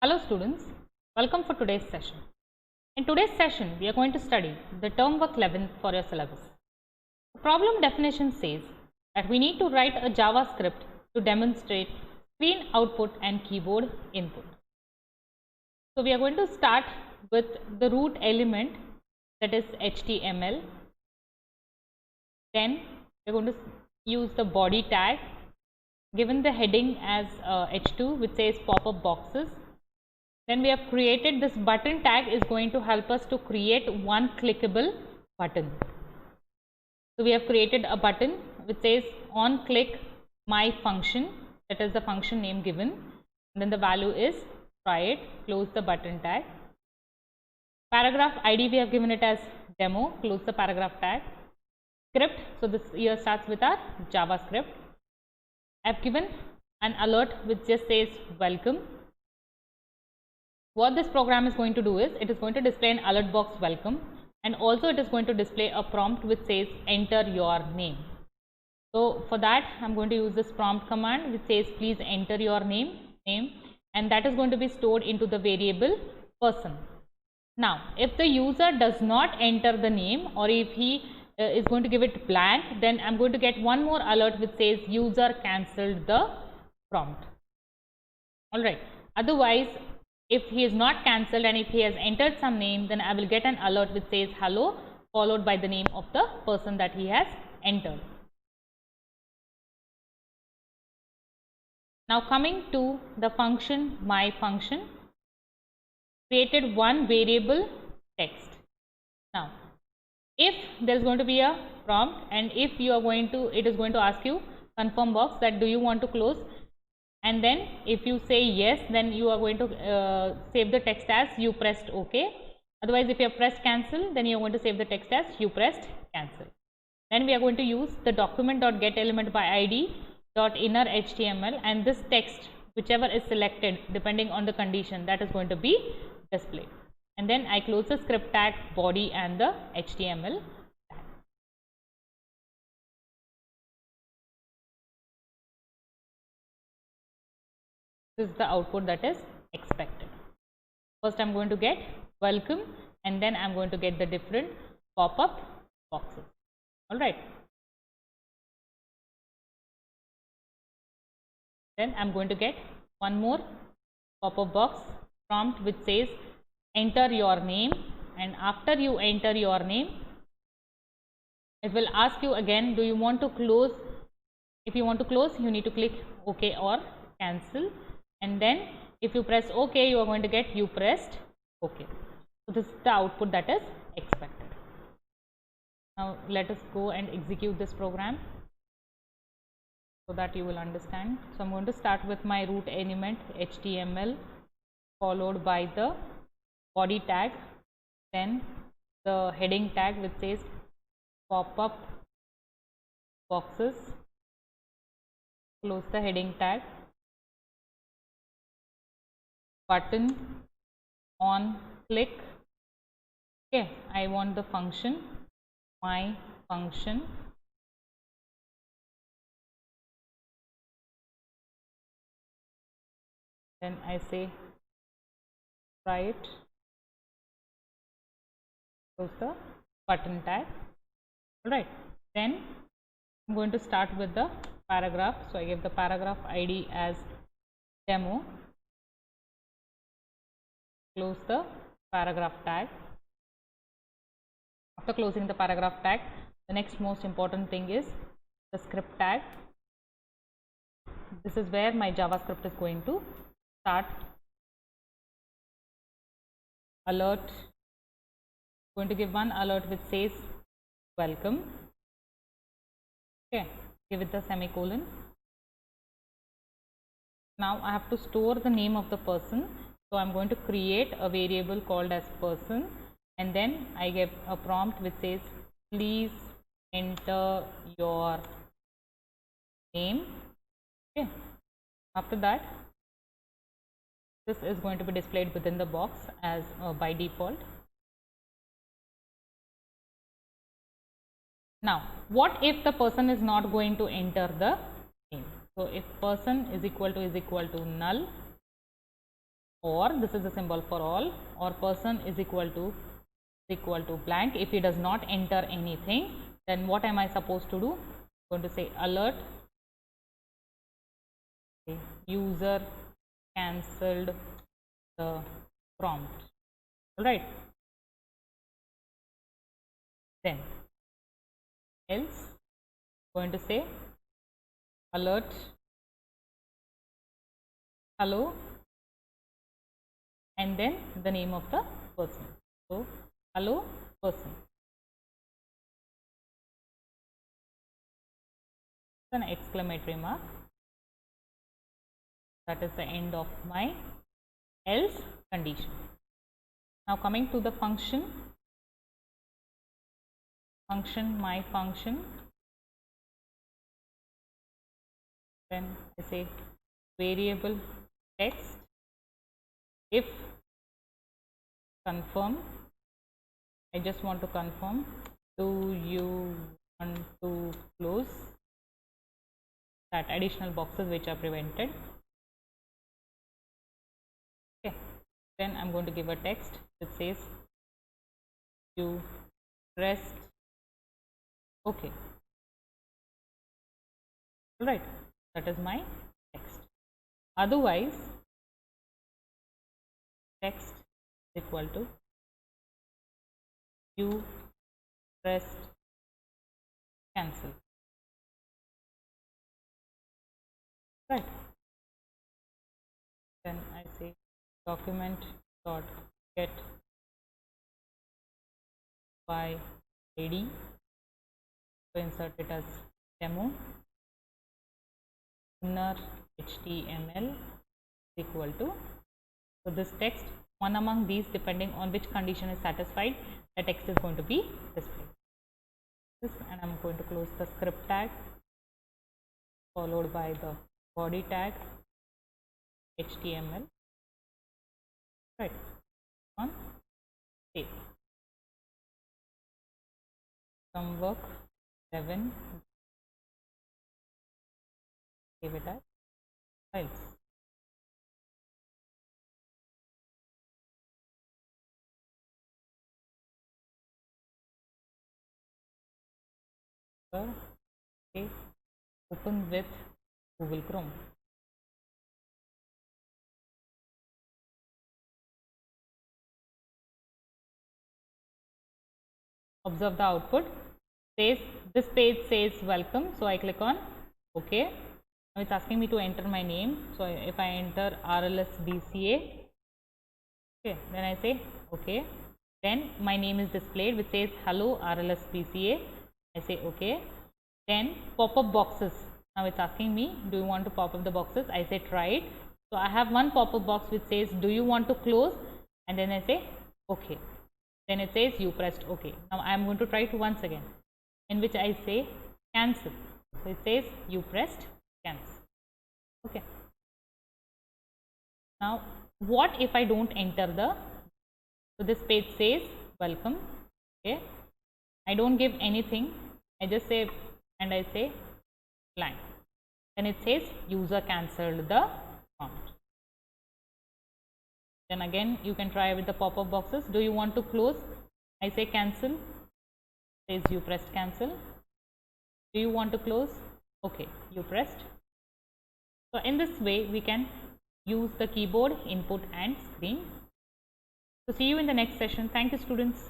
Hello students, welcome for today's session. In today's session, we are going to study the term work 11 for your syllabus. The problem definition says that we need to write a JavaScript to demonstrate screen output and keyboard input. So we are going to start with the root element, that is HTML. Then we are going to use the body tag, given the heading as H2, which says pop-up boxes. Then we have created this button tag is going to help us to create one clickable button. So we have created a button which says on click my function, that is the function name given, and then the value is try it, close the button tag. Paragraph ID we have given it as demo, close the paragraph tag. Script, so this here starts with our JavaScript. I have given an alert which just says welcome. What this program is going to do is it is going to display an alert box welcome, and also it is going to display a prompt which says enter your name. So for that I am going to use this prompt command which says please enter your name, and that is going to be stored into the variable person. Now if the user does not enter the name, or if he is going to give it blank, then I am going to get one more alert which says user cancelled the prompt. Alright, otherwise if he is not cancelled and if he has entered some name, then I will get an alert which says hello followed by the name of the person that he has entered. Now coming to the function my function, created one variable text. Now if there is going to be a prompt, and if you are going to, it is going to ask you confirm box that do you want to close, and then if you say yes, then you are going to save the text as you pressed OK. Otherwise if you have pressed cancel, then you are going to save the text as you pressed cancel. Then we are going to use the document.getElementById .inner HTML, and this text whichever is selected depending on the condition, that is going to be displayed. And then I close the script tag, body, and the HTML tag. This is the output that is expected. First I am going to get welcome, and then I am going to get the different pop-up boxes. Alright. Then I am going to get one more pop-up box prompt which says enter your name, and after you enter your name, it will ask you again, do you want to close? If you want to close, you need to click OK or cancel, and then if you press OK, you are going to get you pressed OK. So this is the output that is expected. Now let us go and execute this program so that you will understand. So I am going to start with my root element HTML, followed by the body tag, then the heading tag which says pop-up boxes, close the heading tag, button on click. Okay, I want the function my function, then I say try it, close the button tag. Alright, then I am going to start with the paragraph. So I give the paragraph ID as demo, close the paragraph tag. After closing the paragraph tag, the next most important thing is the script tag. This is where my JavaScript is going to start. Alert, going to give one alert which says welcome. Okay, give it the semicolon. Now I have to store the name of the person, so I am going to create a variable called as person, and then I give a prompt which says please enter your name. Okay, after that this is going to be displayed within the box as by default. Now what if the person is not going to enter the name? So if person is equal to null, or this is the symbol for all, or person is equal to blank. If he does not enter anything, then what am I supposed to do? I'm going to say alert, okay, user cancelled the prompt. All right. Then else going to say alert hello and then the name of the person. So hello person. An exclamatory mark. That is the end of my else condition. Now coming to the function, my function, then I say variable text if confirm. I just want to confirm, do you want to close that additional boxes which are prevented. Okay, then I'm going to give a text that says you pressed OK. All right, that is my text. Otherwise, text is equal to you pressed cancel. Right. Then I say document dot get by ID. So insert it as demo. Inner HTML equal to, so this text, one among these, depending on which condition is satisfied, the text is going to be displayed. This, and I'm going to close the script tag followed by the body tag HTML. Right, on save. Some work 11. Save it as files. Okay, open with Google Chrome. Observe the output. Says this page says welcome, so I click on OK. Now it's asking me to enter my name. So if I enter RLSBCA, okay, then I say OK. Then my name is displayed which says hello RLSBCA. I say OK. Then pop-up boxes. Now it's asking me, do you want to pop up the boxes? I say try it. So I have one pop-up box which says, do you want to close? And then I say OK. Then it says you pressed OK. Now I am going to try it once again, in which I say cancel. So it says you pressed cancel. Okay. Now what if I don't enter the, so this page says welcome. Okay. I don't give anything. I just say, and I say blank. Then it says user cancelled the prompt. Then again you can try with the pop-up boxes. Do you want to close? I say cancel. Says you pressed cancel. Do you want to close? Okay, you pressed. So in this way we can use the keyboard input and screen. So see you in the next session. Thank you, students.